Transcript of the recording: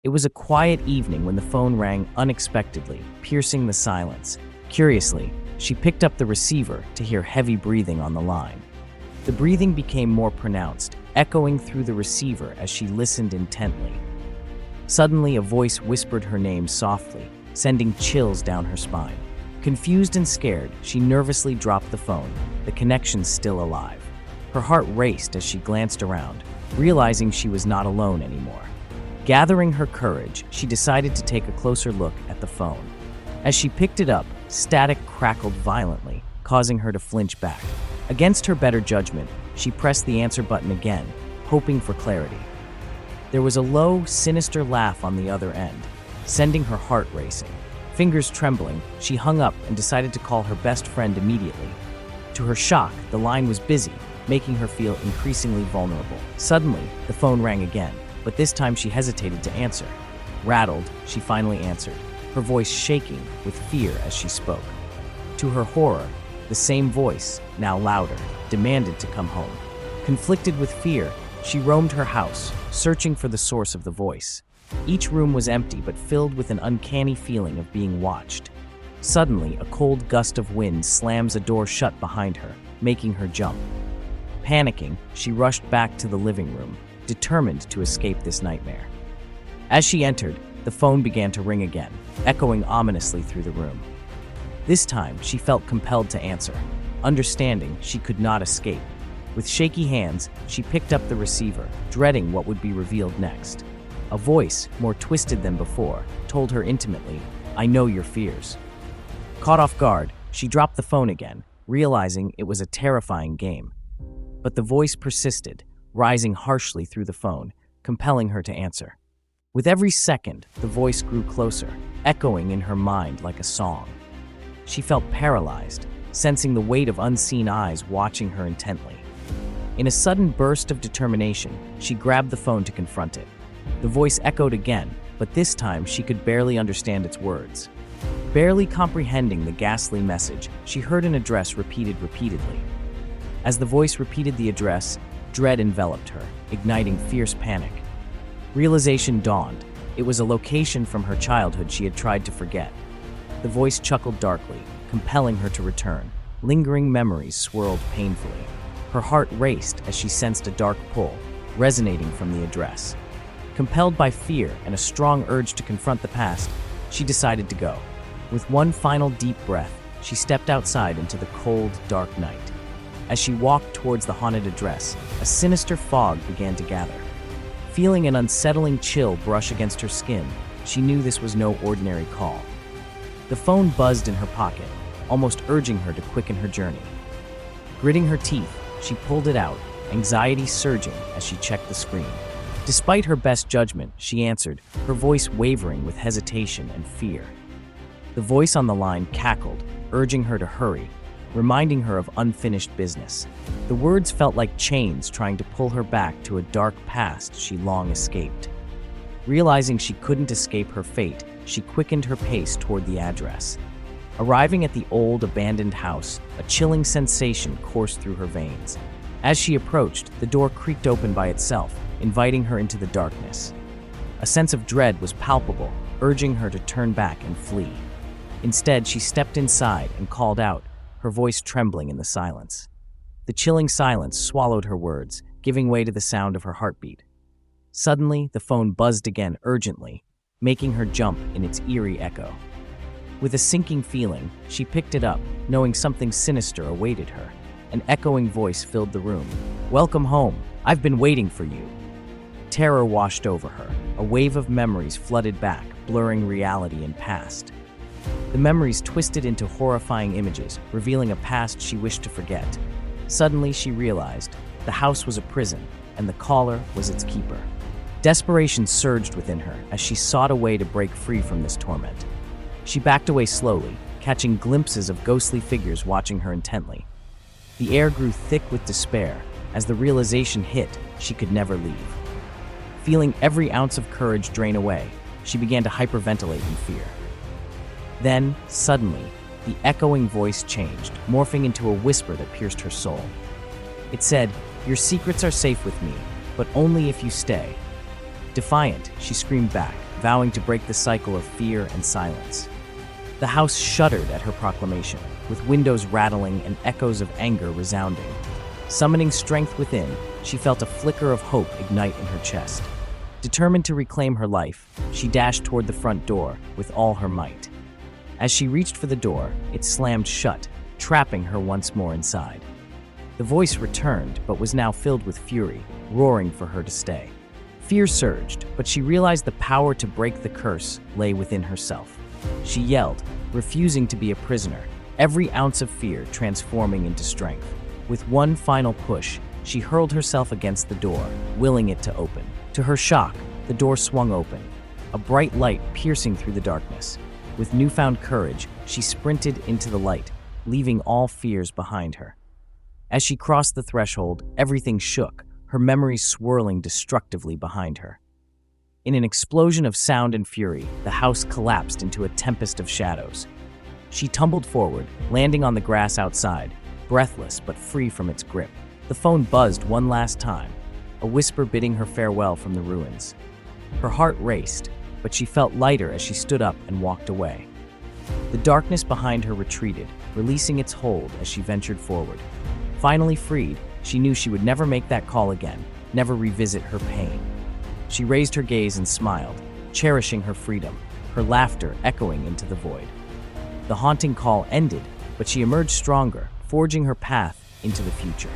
It was a quiet evening when the phone rang unexpectedly, piercing the silence. Curiously, she picked up the receiver to hear heavy breathing on the line. The breathing became more pronounced, echoing through the receiver as she listened intently. Suddenly, a voice whispered her name softly, sending chills down her spine. Confused and scared, she nervously dropped the phone, the connection still alive. Her heart raced as she glanced around, realizing she was not alone anymore. Gathering her courage, she decided to take a closer look at the phone. As she picked it up, static crackled violently, causing her to flinch back. Against her better judgment, she pressed the answer button again, hoping for clarity. There was a low, sinister laugh on the other end, sending her heart racing. Fingers trembling, she hung up and decided to call her best friend immediately. To her shock, the line was busy, making her feel increasingly vulnerable. Suddenly, the phone rang again, but this time she hesitated to answer. Rattled, she finally answered, her voice shaking with fear as she spoke. To her horror, the same voice, now louder, demanded to come home. Conflicted with fear, she roamed her house, searching for the source of the voice. Each room was empty but filled with an uncanny feeling of being watched. Suddenly, a cold gust of wind slams a door shut behind her, making her jump. Panicking, she rushed back to the living room, determined to escape this nightmare. As she entered, the phone began to ring again, echoing ominously through the room. This time, she felt compelled to answer, understanding she could not escape. With shaky hands, she picked up the receiver, dreading what would be revealed next. A voice, more twisted than before, told her intimately, "I know your fears." Caught off guard, she dropped the phone again, realizing it was a terrifying game. But the voice persisted, rising harshly through the phone, compelling her to answer. With every second, the voice grew closer, echoing in her mind like a song. She felt paralyzed, sensing the weight of unseen eyes watching her intently. In a sudden burst of determination, she grabbed the phone to confront it. The voice echoed again, but this time she could barely understand its words. Barely comprehending the ghastly message, she heard an address repeated repeatedly. As the voice repeated the address, dread enveloped her, igniting fierce panic. Realization dawned. It was a location from her childhood she had tried to forget. The voice chuckled darkly, compelling her to return. Lingering memories swirled painfully. Her heart raced as she sensed a dark pull, resonating from the address. Compelled by fear and a strong urge to confront the past, she decided to go. With one final deep breath, she stepped outside into the cold, dark night. As she walked towards the haunted address, a sinister fog began to gather. Feeling an unsettling chill brush against her skin, she knew this was no ordinary call. The phone buzzed in her pocket, almost urging her to quicken her journey. Gritting her teeth, she pulled it out, anxiety surging as she checked the screen. Despite her best judgment, she answered, her voice wavering with hesitation and fear. The voice on the line cackled, urging her to hurry, reminding her of unfinished business. The words felt like chains trying to pull her back to a dark past she long escaped. Realizing she couldn't escape her fate, she quickened her pace toward the address. Arriving at the old, abandoned house, a chilling sensation coursed through her veins. As she approached, the door creaked open by itself, inviting her into the darkness. A sense of dread was palpable, urging her to turn back and flee. Instead, she stepped inside and called out, her voice trembling in the silence. The chilling silence swallowed her words, giving way to the sound of her heartbeat. Suddenly, the phone buzzed again urgently, making her jump in its eerie echo. With a sinking feeling, she picked it up, knowing something sinister awaited her. An echoing voice filled the room. "Welcome home. I've been waiting for you." Terror washed over her. A wave of memories flooded back, blurring reality and past. The memories twisted into horrifying images, revealing a past she wished to forget. Suddenly, she realized the house was a prison, and the caller was its keeper. Desperation surged within her as she sought a way to break free from this torment. She backed away slowly, catching glimpses of ghostly figures watching her intently. The air grew thick with despair as the realization hit she could never leave. Feeling every ounce of courage drain away, she began to hyperventilate in fear. Then, suddenly, the echoing voice changed, morphing into a whisper that pierced her soul. It said, "Your secrets are safe with me, but only if you stay." Defiant, she screamed back, vowing to break the cycle of fear and silence. The house shuddered at her proclamation, with windows rattling and echoes of anger resounding. Summoning strength within, she felt a flicker of hope ignite in her chest. Determined to reclaim her life, she dashed toward the front door with all her might. As she reached for the door, it slammed shut, trapping her once more inside. The voice returned, but was now filled with fury, roaring for her to stay. Fear surged, but she realized the power to break the curse lay within herself. She yelled, refusing to be a prisoner, every ounce of fear transforming into strength. With one final push, she hurled herself against the door, willing it to open. To her shock, the door swung open, a bright light piercing through the darkness. With newfound courage, she sprinted into the light, leaving all fears behind her. As she crossed the threshold, everything shook, her memories swirling destructively behind her. In an explosion of sound and fury, the house collapsed into a tempest of shadows. She tumbled forward, landing on the grass outside, breathless but free from its grip. The phone buzzed one last time, a whisper bidding her farewell from the ruins. Her heart raced, but she felt lighter as she stood up and walked away. The darkness behind her retreated, releasing its hold as she ventured forward. Finally freed, she knew she would never make that call again, never revisit her pain. She raised her gaze and smiled, cherishing her freedom, her laughter echoing into the void. The haunting call ended, but she emerged stronger, forging her path into the future.